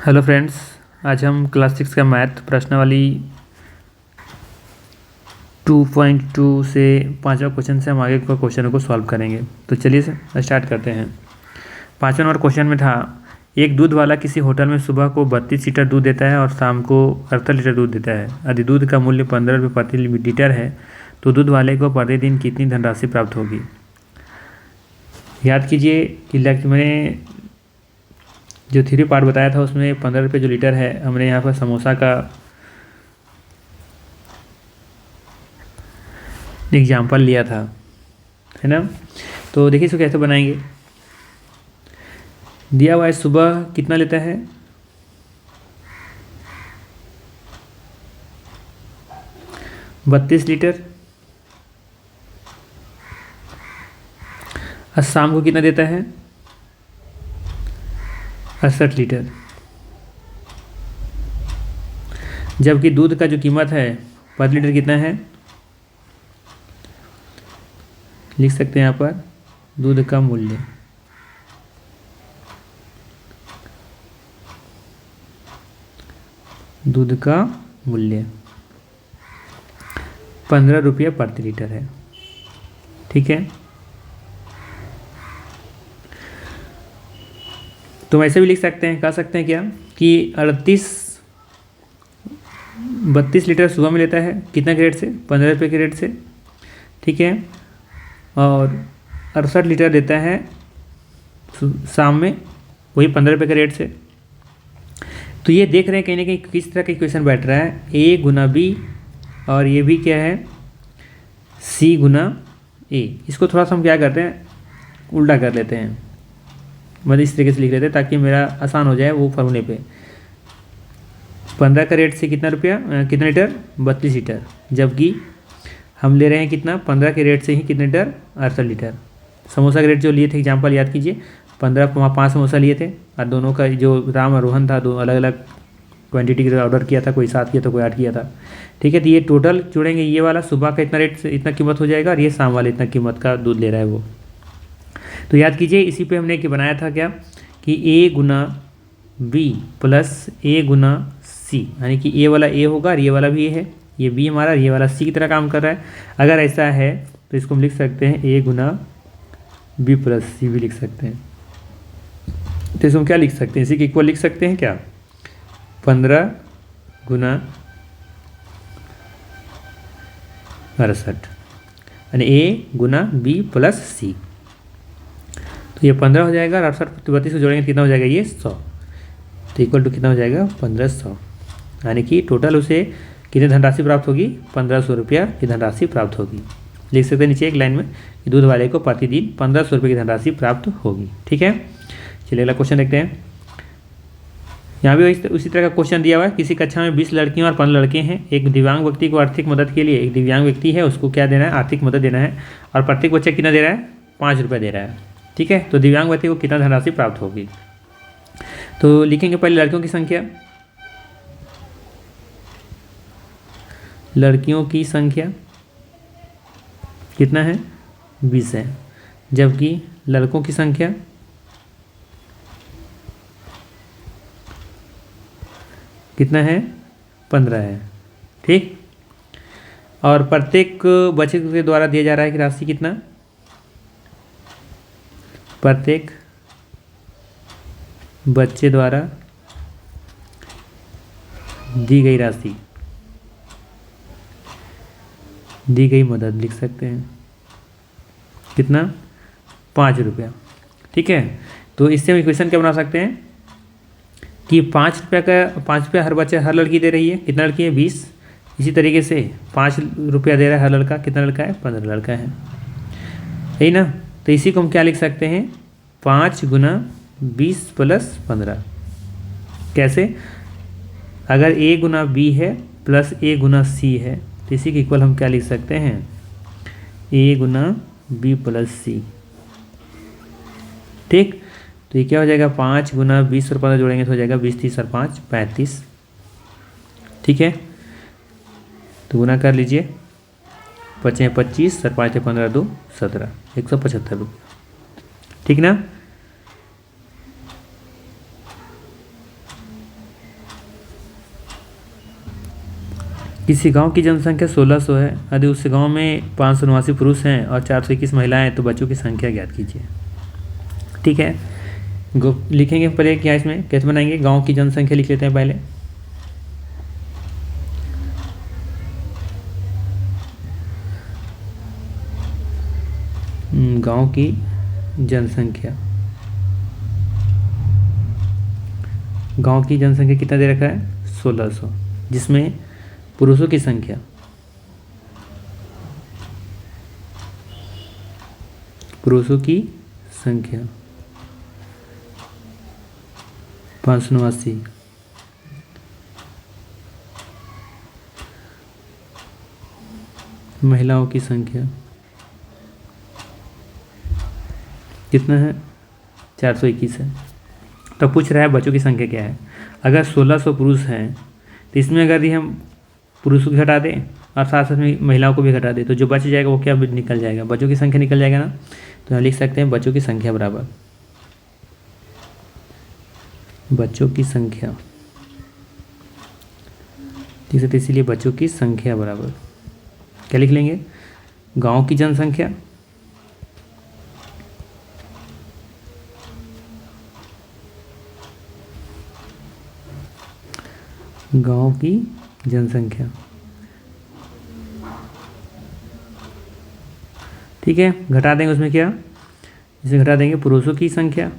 Hello friends, आज हम class 6 का मैथ प्रश्नावली 2.2 से पाँचवा क्वेश्चन से हम आगे के क्वेश्चनों को सॉल्व करेंगे। तो चलिए से स्टार्ट करते हैं। पाँचवा नंबर क्वेश्चन में था, एक दूध वाला किसी होटल में सुबह को 32 लीटर दूध देता है और शाम को 68 लीटर दूध देता है। यदि दूध का मूल्य 15 रुपये प्रति लीटर है तो दूध वाले को प्रतिदिन कितनी धनराशि प्राप्त होगी। याद कीजिए कि मैंने जो थ्री पार्ट बताया था उसमें 15 रुपये जो लीटर है, हमने यहाँ पर समोसा का एग्जाम्पल लिया था, है ना। तो देखिए इसको कैसे बनाएंगे। दिया हुआ है सुबह कितना लेता है, बत्तीस लीटर। और शाम को कितना देता है, 68 लीटर। जबकि दूध का जो कीमत है पर लीटर कितना है, लिख सकते हैं यहाँ पर दूध का मूल्य। दूध का मूल्य 15 रुपये प्रति लीटर है, ठीक है। तो हम ऐसे भी लिख सकते हैं, कह सकते हैं क्या कि 32 लीटर सुबह में लेता है, कितना के रेट से, 15 रुपये के रेट से, ठीक है। और 68 लीटर देता है शाम में, वही 15 रुपये के रेट से। तो ये देख रहे हैं कहीं ना कहीं किस तरह का इक्वेशन बैठ रहा है, ए गुना बी और ये भी क्या है, सी गुना ए। इसको थोड़ा सा हम क्या करते हैं, उल्टा कर लेते हैं, मतलब इस तरीके से लिख लेते हैं ताकि मेरा आसान हो जाए वो फॉर्मूले पे। 15 का रेट से कितना रुपया, कितना लीटर, 32 लीटर। जबकि हम ले रहे हैं कितना, 15 के रेट से ही कितने लीटर, 68 लीटर। समोसा के रेट जो लिए थे एग्जाम्पल याद कीजिए, 5 समोसा लिए थे और दोनों का जो राम और रोहन था, दो अलग अलग क्वांटिटी का ऑर्डर किया था, कोई 7 किया था कोई 8 किया था, ठीक है। तो ये टोटल जोड़ेंगे, ये वाला सुबह का इतना रेट से इतना कीमत हो जाएगा और ये शाम वाले इतना कीमत का दूध ले रहा है वो। तो याद कीजिए इसी पे हमने बनाया था क्या कि ए गुना बी प्लस ए गुना सी, यानी कि ए वाला ए होगा और ये वाला भी ए है, ये बी हमारा, ये वाला सी की तरह काम कर रहा है। अगर ऐसा है तो इसको हम लिख सकते हैं ए गुना बी प्लस सी भी लिख सकते हैं। तो इसको हम क्या लिख सकते हैं, इसी के इक्वल लिख सकते हैं क्या, 15 गुना 68, यानी ए गुना बी प्लस सी। तो ये 15 हो जाएगा और 68 32 को जोड़ेंगे कितना हो जाएगा, ये 100। तो इक्वल टू कितना हो जाएगा, 1500, यानी कि टोटल उसे कितनी धनराशि प्राप्त होगी, 1500 रुपया की धनराशि प्राप्त होगी। लिख सकते हैं नीचे एक लाइन में कि दूध वाले को प्रतिदिन 1500 रुपये की धनराशि प्राप्त होगी, ठीक है। चलिए अगला क्वेश्चन देखते हैं। यहाँ भी उसी तरह का क्वेश्चन दिया हुआ है, किसी कक्षा में 20 लड़कियाँ और 15 लड़के हैं। एक दिव्यांग व्यक्ति को आर्थिक मदद के लिए, एक दिव्यांग व्यक्ति है उसको क्या देना है, आर्थिक मदद देना है और प्रत्येक बच्चा कितना दे रहा है, 5 रुपये दे रहा है, ठीक है। तो दिव्यांग व्यक्ति को कितना धनराशि प्राप्त होगी। तो लिखेंगे पहले लड़कियों की संख्या, लड़कियों की संख्या कितना है, 20 है। जबकि लड़कों की संख्या कितना है, 15 है, ठीक। और प्रत्येक बच्चे के द्वारा दिया जा रहा है कि राशि कितना, प्रत्येक बच्चे द्वारा दी गई राशि, दी गई मदद लिख सकते हैं कितना, 5 रुपया, ठीक है। तो इससे हम इक्वेशन क्या बना सकते हैं कि 5 रुपया का, 5 रुपया हर बच्चा हर लड़की दे रही है, कितना लड़की है, 20। इसी तरीके से 5 रुपया दे रहा है हर लड़का, कितना लड़का है, 15 लड़का है, यही ना। तो इसी को हम क्या लिख सकते हैं, 5 गुना 20 प्लस 15। कैसे, अगर ए गुना बी है प्लस ए गुना सी है तो इसी के इक्वल हम क्या लिख सकते हैं, ए गुना बी प्लस सी, ठीक। तो ये क्या हो जाएगा, 5 गुना 20 और 15 जोड़ेंगे तो हो जाएगा 20 30 और 5 35, ठीक है। तो गुना कर लीजिए, 5 25 और 5 15 2 17, 175 रुपये, ठीक ना। किसी गांव की जनसंख्या 1600 है, यदि उस गांव में 589 पुरुष हैं और 421 महिलाएं हैं तो बच्चों की संख्या ज्ञात कीजिए। ठीक है, लिखेंगे पहले क्या इसमें कैसे बनाएंगे, गांव की जनसंख्या लिख लेते हैं पहले। गांव की जनसंख्या, गांव की जनसंख्या कितना दे रखा है 1600, जिसमें पुरुषों की संख्या पुरुषों की संख्या 589, महिलाओं की संख्या कितना है 421 है। तो पूछ रहा है बच्चों की संख्या क्या है। अगर 1600 पुरुष हैं तो इसमें अगर ये हम पुरुषों को घटा दें और साथ साथ में महिलाओं को भी घटा दें तो जो बच जाएगा वो क्या निकल जाएगा, बच्चों की संख्या निकल जाएगा ना। तो यहाँ लिख सकते हैं बच्चों की संख्या बराबर बच्चों की संख्या, ठीक है। तो इसीलिए बच्चों की संख्या बराबर क्या लिख लेंगे, गांव की जनसंख्या गांव की जनसंख्या, ठीक है। घटा देंगे उसमें क्या, इसे घटा देंगे पुरुषों की संख्या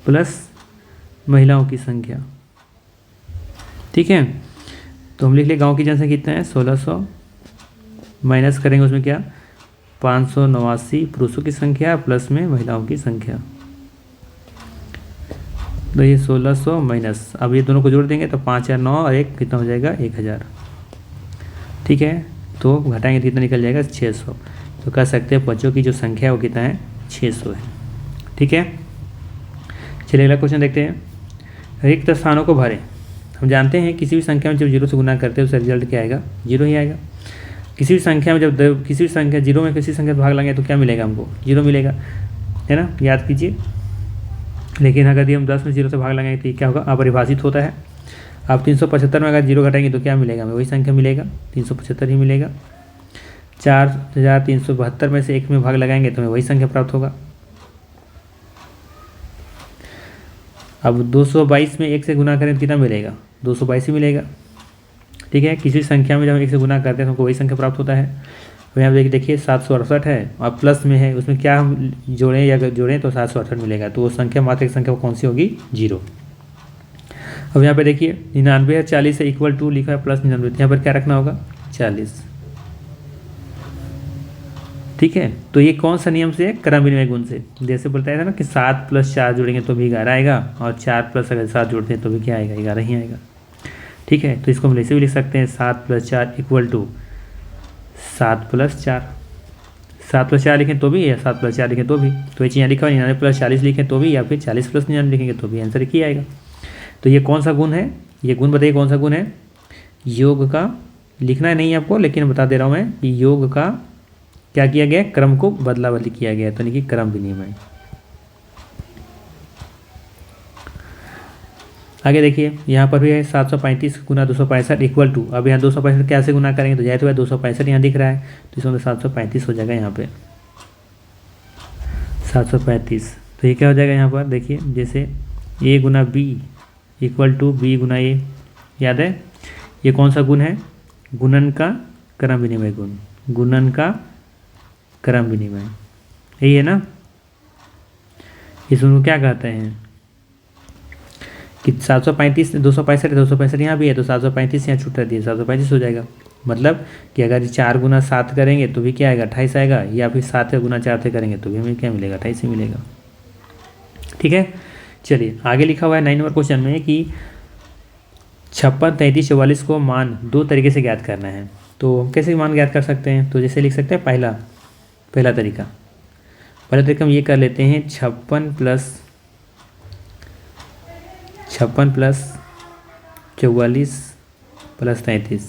प्लस महिलाओं की संख्या, ठीक है। तो हम लिख ले गांव की जनसंख्या कितना है 1600, माइनस करेंगे उसमें क्या 589 पुरुषों की संख्या प्लस में महिलाओं की संख्या। तो ये 1600 माइनस, अब ये दोनों को जोड़ देंगे तो 5 और 9 और 1 कितना हो जाएगा 1000, ठीक है। तो घटाएंगे तो कितना निकल जाएगा 600। तो कह सकते हैं बच्चों की जो संख्या है वो कितना है 600 है, ठीक है। चलिए अगला क्वेश्चन देखते हैं। रिक्त स्थानों को भरें। हम जानते हैं किसी भी संख्या में जब जीरो से गुना करते हैं उसका रिजल्ट क्या आएगा, जीरो ही आएगा। किसी भी संख्या में जब किसी भी संख्या जीरो में किसी संख्या भाग लगाएंगे तो क्या मिलेगा, हमको जीरो मिलेगा, है ना, याद कीजिए। लेकिन अगर ये हम 10 में जीरो से भाग लगाएंगे तो ये क्या होगा, अपरिभाषित होता है। आप 375 में अगर जीरो घटाएंगे तो क्या मिलेगा, हमें वही संख्या मिलेगा 375 ही मिलेगा। 4372 में से 1 में भाग लगाएंगे तो हमें वही संख्या प्राप्त होगा। अब 222 में 1 से गुना करें तो कितना मिलेगा, 222 ही मिलेगा, ठीक है। किसी संख्या में जब हम 1 से गुना करते हैं तो हमको वही संख्या प्राप्त होता है। तो यहाँ देखिए 768 है और प्लस में है, उसमें क्या हम जोड़ें या अगर जोड़ें तो 768 मिलेगा। तो वो संख्या मात्र संख्या कौन सी होगी, जीरो। अब यहाँ पे देखिए 99 है 40 है इक्वल टू लिखा है प्लस 99, यहाँ पर क्या रखना होगा 40, ठीक है। तो ये कौन सा नियम से है, क्रम विनिमय गुण से। जैसे बोलता है ना कि 7 + 4 जोड़ेंगे तो भी 11 आएगा और 4 प्लस अगर 7 जोड़ते हैं तो भी क्या आएगा 11 ही आएगा, ठीक है। तो इसको हम ऐसे भी लिख सकते हैं 7 + 4 इक्वल टू 7 + 4, 7 + 4 लिखें तो भी या 7 + 4 लिखें तो भी, तो ये चीज़ यहाँ लिखा हुआ 99 + 40 लिखें तो भी या फिर 40 + 99 लिखेंगे तो भी आंसर एक ही आएगा। तो ये कौन सा गुण है, ये गुण बताइए कौन सा गुण है, योग का। लिखना है नहीं आपको, लेकिन बता दे रहा हूँ मैं कि योग का क्या किया गया, क्रम को बदला बदली किया गया, तो यानी कि क्रम विनिमय। आगे देखिए यहाँ पर भी है 735 × 265 इक्वल टू, अब यहाँ 265 कैसे गुना करेंगे तो जाहिर है 265 यहाँ दिख रहा है तो इसमें 735 हो जाएगा, यहाँ पे 735। तो ये क्या हो जाएगा यहाँ पर देखिए, जैसे a × b equal to b × a, याद है ये कौन सा गुण है, गुणन का क्रम विनिमय गुण, गुणन का क्रम विनिमय, यही है ना। इसको क्या कहते हैं कि 735 265 है, 265 यहाँ भी है तो 735 यहाँ छूट रहती है 735 हो जाएगा। मतलब कि अगर 4 × 7 करेंगे तो भी क्या आएगा 28 आएगा, या फिर 7 × 4 से करेंगे तो भी हमें क्या मिलेगा 28 ही मिलेगा, ठीक है। चलिए आगे लिखा हुआ है 9 नंबर क्वेश्चन में कि 56, 33, 44 को मान 2 तरीके से ज्ञात करना है। तो हम कैसे मान ज्ञात कर सकते हैं, तो जैसे लिख सकते हैं पहला तरीका हम ये कर लेते हैं 56 + 44 + 33,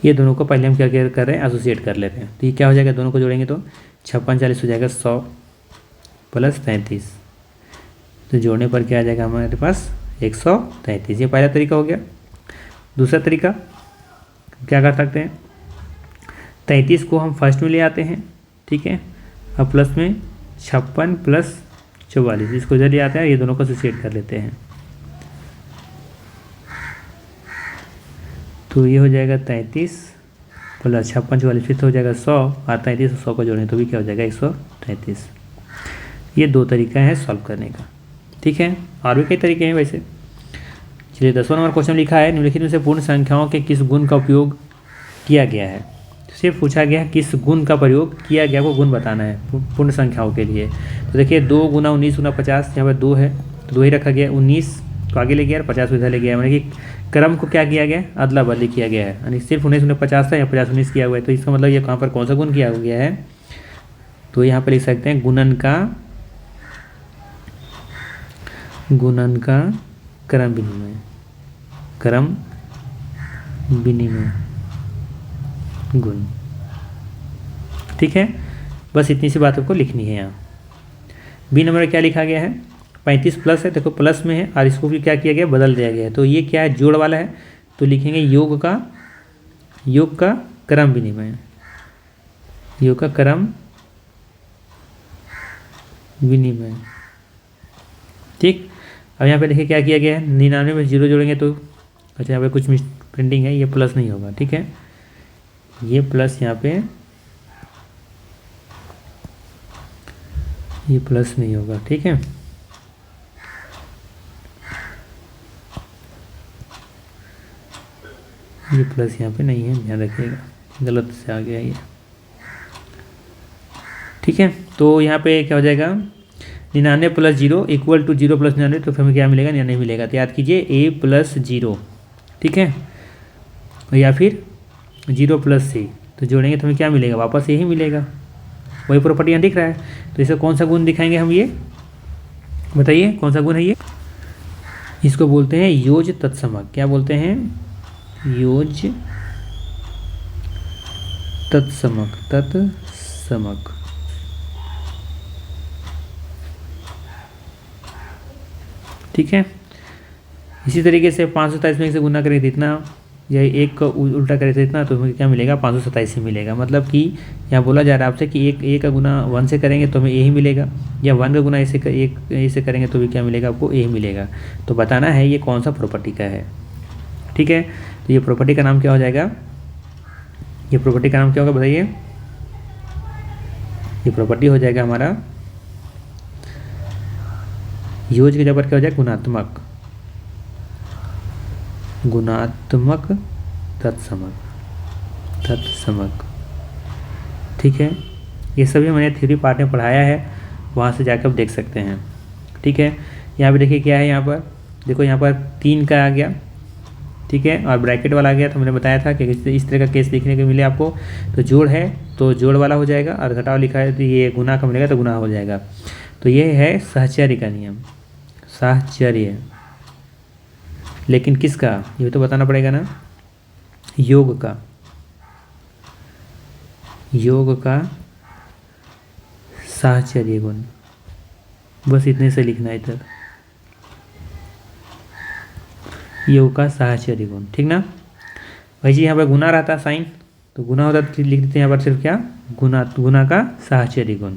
ये दोनों को पहले हम क्या कर रहे हैं एसोसिएट कर लेते हैं। तो ये क्या हो जाएगा, दोनों को जोड़ेंगे तो 56 40 हो जाएगा 100 + 33, तो जोड़ने पर क्या आ जाएगा हमारे पास 133, ये पहला तरीका हो गया। दूसरा तरीका क्या कर सकते हैं, 33 को हम फर्स्ट में ले आते हैं, ठीक है, अब प्लस में 56 प्लस 44 इसको इधर ले आते हैं, ये दोनों को एसोसिएट कर लेते हैं, तो ये हो जाएगा 33 प्लस 56 44 फिर तो हो जाएगा 100 और 33 और 100 को जोड़ें तो भी क्या हो जाएगा 133। ये दो तरीका है सॉल्व करने का, ठीक है। और भी कई तरीके हैं वैसे। चलिए 10वां नंबर क्वेश्चन लिखा है, निम्नलिखित में से पूर्ण संख्याओं के किस गुण का उपयोग किया गया है। सिर्फ पूछा गया है किस गुण का प्रयोग किया गया, को गुण बताना है पूर्ण संख्याओं के लिए। तो देखिए 2 गुना 19 गुना 50, यहाँ पर 2 है तो 2 ही रखा गया, 19 को आगे ले गया और 50 को इधर ले गया, यानी कि क्रम को क्या किया गया, अदला बदली किया गया है, यानी सिर्फ 19 गुना 50 था या 50 19 किया हुआ है, तो इसका मतलब ये कहाँ पर कौन सा गुण किया गया है, तो यहाँ पर लिख सकते हैं गुणन का क्रम विनिमय गुण, ठीक है। बस इतनी सी बात आपको लिखनी है यहाँ। बी नंबर में क्या लिखा गया है, 35 प्लस है, देखो प्लस में है और इसको भी क्या किया गया, बदल दिया गया है, तो ये क्या है, जोड़ वाला है, तो लिखेंगे योग का क्रम विनिमय, ठीक। अब यहाँ पे देखिए क्या किया गया है, 99 में 0 जोड़ेंगे तो अच्छा यहाँ पे कुछ प्रिंटिंग है, ये प्लस नहीं होगा, ठीक है, ये प्लस यहाँ पे ये प्लस नहीं होगा, ठीक है। ये प्लस यहाँ पे नहीं है, ध्यान रखिएगा, गलत से आ गया ये, ठीक है। तो यहाँ पे क्या हो जाएगा, 99 प्लस 0 इक्वल टू 0 प्लस 99, तो फिर हमें क्या मिलेगा, 99 मिलेगा, तो याद कीजिए a प्लस 0, ठीक है, या फिर 0 प्लस c, तो जोड़ेंगे तो हमें क्या मिलेगा, वापस यही मिलेगा, वही प्रॉपर्टी यहाँ दिख रहा है। तो इसे कौन सा गुण दिखाएंगे हम, ये बताइए कौन सा गुण है ये, इसको बोलते हैं योज तत्समक। क्या बोलते हैं, योज तत्समक, ठीक है। इसी तरीके से 527 में से गुना करें तो इतना, या एक का उल्टा करें तो इतना, तो हमें क्या मिलेगा, 527 ही मिलेगा। मतलब कि यहाँ बोला जा रहा है आपसे कि एक का गुना 1 से करेंगे तो हमें यही मिलेगा, या 1 का गुना ऐसे करेंगे तो भी क्या मिलेगा, आपको यही मिलेगा। तो बताना है ये कौन सा प्रॉपर्टी का है, ठीक है। तो ये प्रॉपर्टी का नाम क्या हो जाएगा, ये प्रॉपर्टी का नाम क्या होगा बताइए, ये प्रॉपर्टी हो जाएगा हमारा योज के जगह पर क्या हो जाएगा, गुणात्मक तत्समक, ठीक है। ये सभी मैंने थ्योरी पार्ट में पढ़ाया है, वहाँ से जाकर आप देख सकते हैं, ठीक है। यहाँ पे देखिए क्या है, यहाँ पर देखो, यहाँ पर 3 का आ गया, ठीक है, और ब्रैकेट वाला आ गया, तो मैंने बताया था कि इस तरह का केस देखने को मिले आपको, तो जोड़ है तो जोड़ वाला हो जाएगा, और घटाव लिखा है तो ये गुना का मिलेगा तो गुना हो जाएगा। तो ये है साहचर्य का नियम, साहचर्य, लेकिन किसका, ये तो बताना पड़ेगा ना, योग का साहचर्य गुण, बस इतने से लिखना है इधर, योग का साहचर्य गुण, ठीक ना। भाई जी यहाँ पर गुना रहता साइन, तो गुना होता तो लिख देते हैं यहाँ पर सिर्फ क्या, गुना का साहचर्य गुण।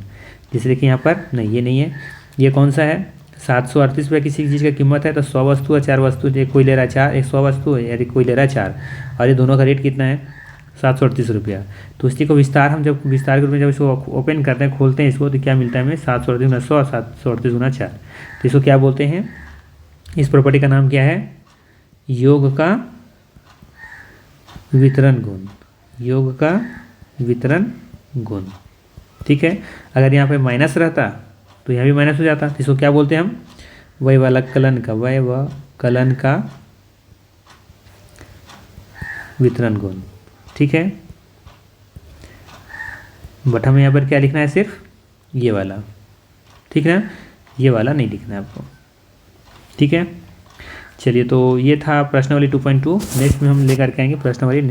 जैसे देखिए यहाँ पर नहीं, ये नहीं है, ये कौन सा है, 738 रुपये किसी चीज़ का कीमत है, तो 100 वस्तु है, 4 वस्तु, एक कोई ले रहा है 4, एक 100 वस्तु है, यानी कोई ले रहा है 4, और ये दोनों का रेट कितना है, 738 रुपया। तो इसी को हम जब विस्तार के रूप में जब इसको ओपन करते हैं, खोलते हैं इसको, तो क्या मिलता है हमें, 738 गुना 100, 738 गुना 4। तो इसको क्या बोलते हैं, इस प्रॉपर्टी का नाम क्या है, योग का वितरण गुण, ठीक है। अगर यहाँ पे माइनस रहता तो यहाँ भी माइनस हो जाता, तो इसको क्या बोलते हैं हम, वैवलकलन का वितरण गुण, ठीक है। बट हमें यहाँ पर क्या लिखना है, सिर्फ ये वाला, ठीक है ना, ये वाला नहीं लिखना है आपको, ठीक है। चलिए, तो ये था प्रश्नावली 2.2। नेक्स्ट में हम लेकर के आएंगे प्रश्नावली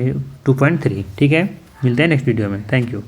2.3, ठीक है। मिलते हैं नेक्स्ट वीडियो में, थैंक यू।